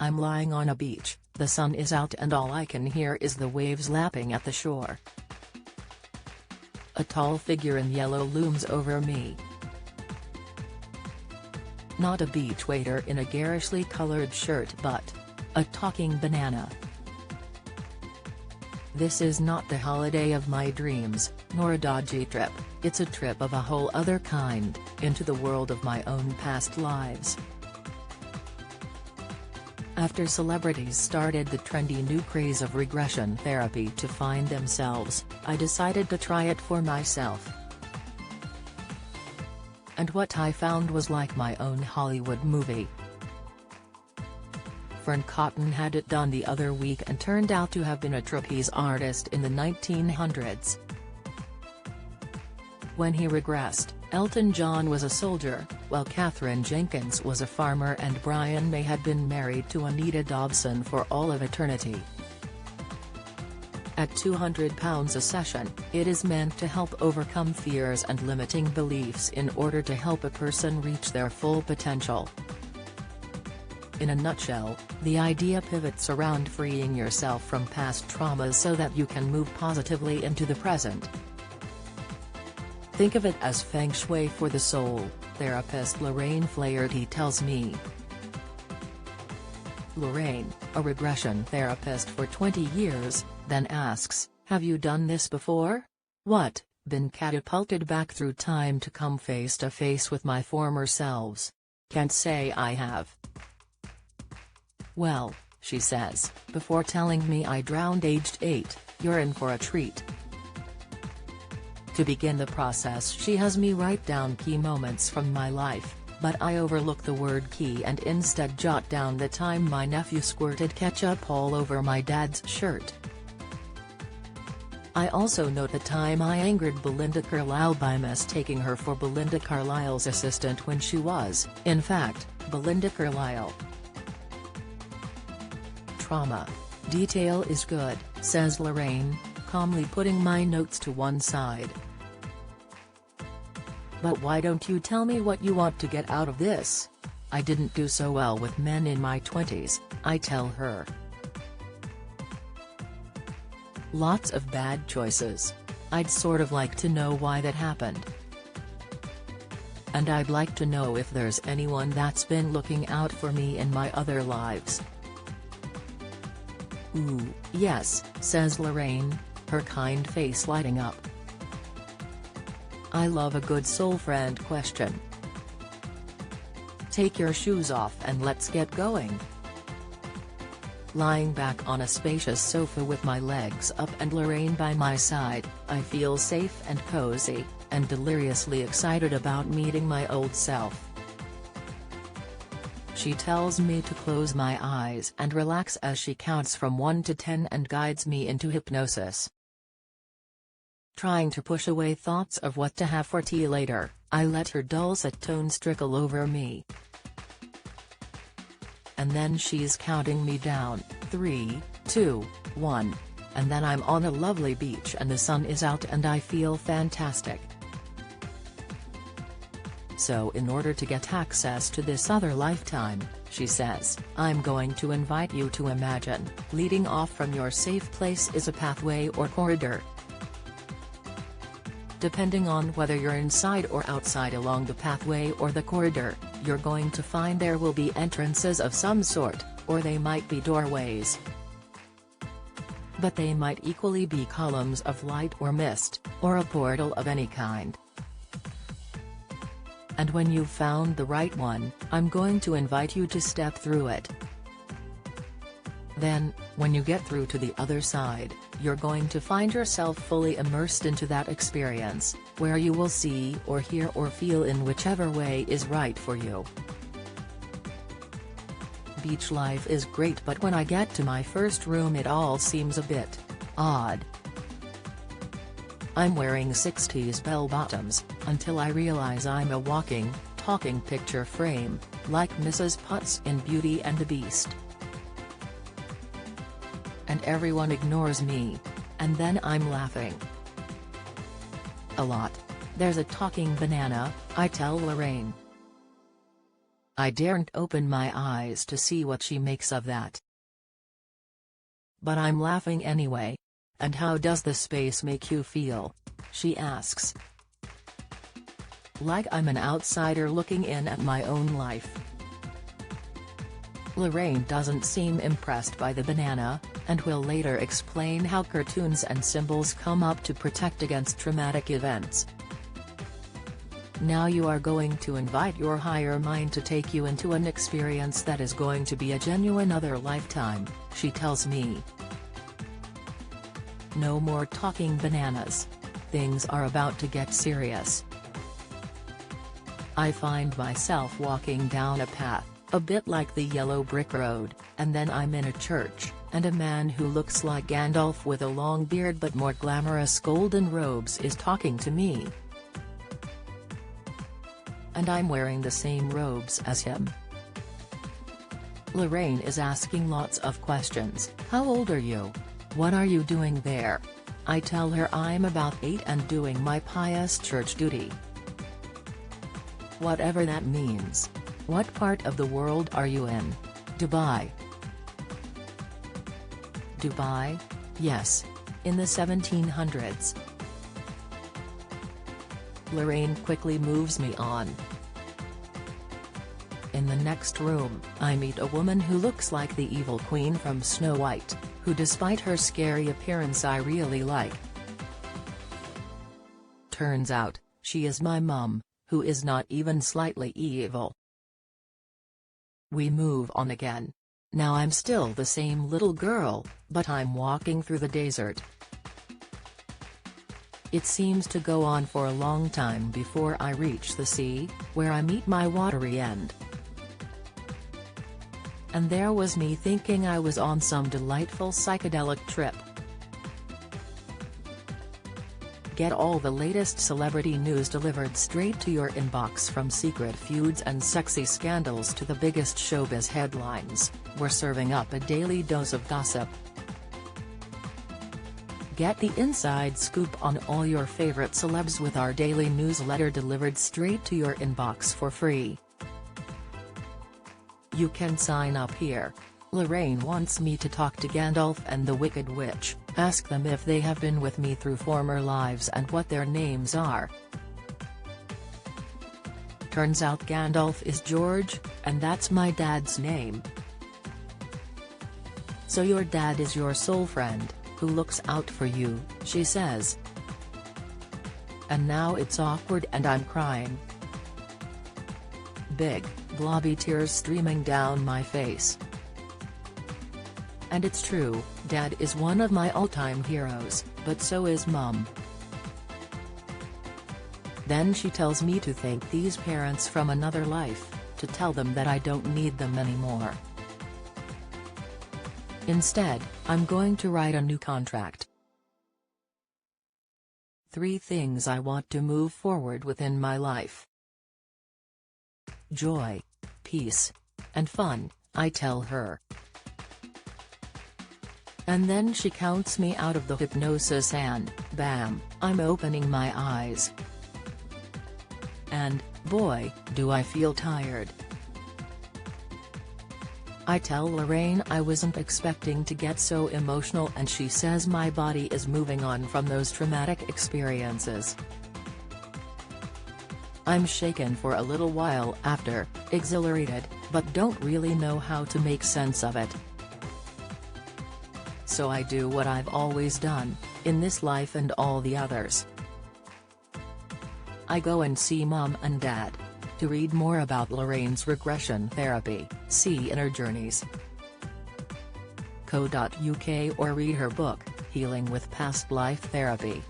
I'm lying on a beach, the sun is out and all I can hear is the waves lapping at the shore. A tall figure in yellow looms over me. Not a beach waiter in a garishly colored shirt but a talking banana. This is not the holiday of my dreams, nor a dodgy trip, it's a trip of a whole other kind, into the world of my own past lives. After celebrities started the trendy new craze of regression therapy to find themselves, I decided to try it for myself. And what I found was like my own Hollywood movie. Fern Cotton had it done the other week and turned out to have been a trapeze artist in the 1900s. When he regressed, Elton John was a soldier, while Katherine Jenkins was a farmer and Brian May had been married to Anita Dobson for all of eternity. At £200 a session, it is meant to help overcome fears and limiting beliefs in order to help a person reach their full potential. In a nutshell, the idea pivots around freeing yourself from past traumas so that you can move positively into the present. Think of it as feng shui for the soul, therapist Lorraine Flaherty tells me. Lorraine, a regression therapist for 20 years, then asks, "Have you done this before? What, been catapulted back through time to come face to face with my former selves? Can't say I have." "Well," she says, "before telling me I drowned aged 8, you're in for a treat." To begin the process she has me write down key moments from my life, but I overlook the word key and instead jot down the time my nephew squirted ketchup all over my dad's shirt. I also note the time I angered Belinda Carlisle by mistaking her for Belinda Carlisle's assistant when she was, in fact, Belinda Carlisle. Trauma. Detail is good, says Lorraine, calmly putting my notes to one side. "But why don't you tell me what you want to get out of this? I didn't do so well with men in my 20s, I tell her. Lots of bad choices. I'd sort of like to know why that happened. And I'd like to know if there's anyone that's been looking out for me in my other lives." "Ooh, yes," says Lorraine, her kind face lighting up. "I love a good soul friend question. Take your shoes off and let's get going." Lying back on a spacious sofa with my legs up and Lorraine by my side, I feel safe and cozy, and deliriously excited about meeting my old self. She tells me to close my eyes and relax as she counts from 1 to 10 and guides me into hypnosis. Trying to push away thoughts of what to have for tea later, I let her dulcet tones trickle over me. And then she's counting me down, 3, 2, 1, and then I'm on a lovely beach and the sun is out and I feel fantastic. "So in order to get access to this other lifetime," she says, "I'm going to invite you to imagine, leading off from your safe place is a pathway or corridor. Depending on whether you're inside or outside along the pathway or the corridor, you're going to find there will be entrances of some sort, or they might be doorways. But they might equally be columns of light or mist, or a portal of any kind. And when you've found the right one, I'm going to invite you to step through it. Then, when you get through to the other side, you're going to find yourself fully immersed into that experience, where you will see or hear or feel in whichever way is right for you. Beach life is great, but when I get to my first room it all seems a bit odd. I'm wearing 60s bell-bottoms, until I realize I'm a walking, talking picture frame, like Mrs. Potts in Beauty and the Beast. And everyone ignores me. And then I'm laughing. A lot. There's a talking banana, I tell Lorraine. I daren't open my eyes to see what she makes of that. But I'm laughing anyway. And how does the space make you feel? She asks. Like I'm an outsider looking in at my own life. Lorraine doesn't seem impressed by the banana, and will later explain how cartoons and symbols come up to protect against traumatic events. Now you are going to invite your higher mind to take you into an experience that is going to be a genuine other lifetime, she tells me. No more talking bananas. Things are about to get serious. I find myself walking down a path, a bit like the yellow brick road, and then I'm in a church, and a man who looks like Gandalf with a long beard but more glamorous golden robes is talking to me. And I'm wearing the same robes as him. Lorraine is asking lots of questions. How old are you? What are you doing there? I tell her I'm about 8 and doing my pious church duty. Whatever that means. What part of the world are you in? Dubai. Dubai? Yes. In the 1700s. Lorraine quickly moves me on. In the next room, I meet a woman who looks like the evil queen from Snow White, who despite her scary appearance I really like. Turns out, she is my mum, who is not even slightly evil. We move on again. Now I'm still the same little girl, but I'm walking through the desert. It seems to go on for a long time before I reach the sea, where I meet my watery end. And there was me thinking I was on some delightful psychedelic trip. Get all the latest celebrity news delivered straight to your inbox, from secret feuds and sexy scandals to the biggest showbiz headlines. We're serving up a daily dose of gossip. Get the inside scoop on all your favorite celebs with our daily newsletter delivered straight to your inbox for free. You can sign up here. Lorraine wants me to talk to Gandalf and the Wicked Witch, ask them if they have been with me through former lives and what their names are. Turns out Gandalf is George, and that's my dad's name. So your dad is your soul friend, who looks out for you, she says. And now it's awkward and I'm crying. Big, blobby tears streaming down my face. And it's true, Dad is one of my all-time heroes, but so is Mum. Then she tells me to thank these parents from another life, to tell them that I don't need them anymore. Instead, I'm going to write a new contract. 3 things I want to move forward with in my life. Joy, peace, and fun, I tell her. And then she counts me out of the hypnosis and, bam, I'm opening my eyes. And, boy, do I feel tired. I tell Lorraine I wasn't expecting to get so emotional, and she says my body is moving on from those traumatic experiences. I'm shaken for a little while after, exhilarated, but don't really know how to make sense of it. So I do what I've always done, in this life and all the others. I go and see Mum and Dad. To read more about Lorraine's regression therapy, see Inner Journeys. .co.uk or read her book, Healing with Past Life Therapy.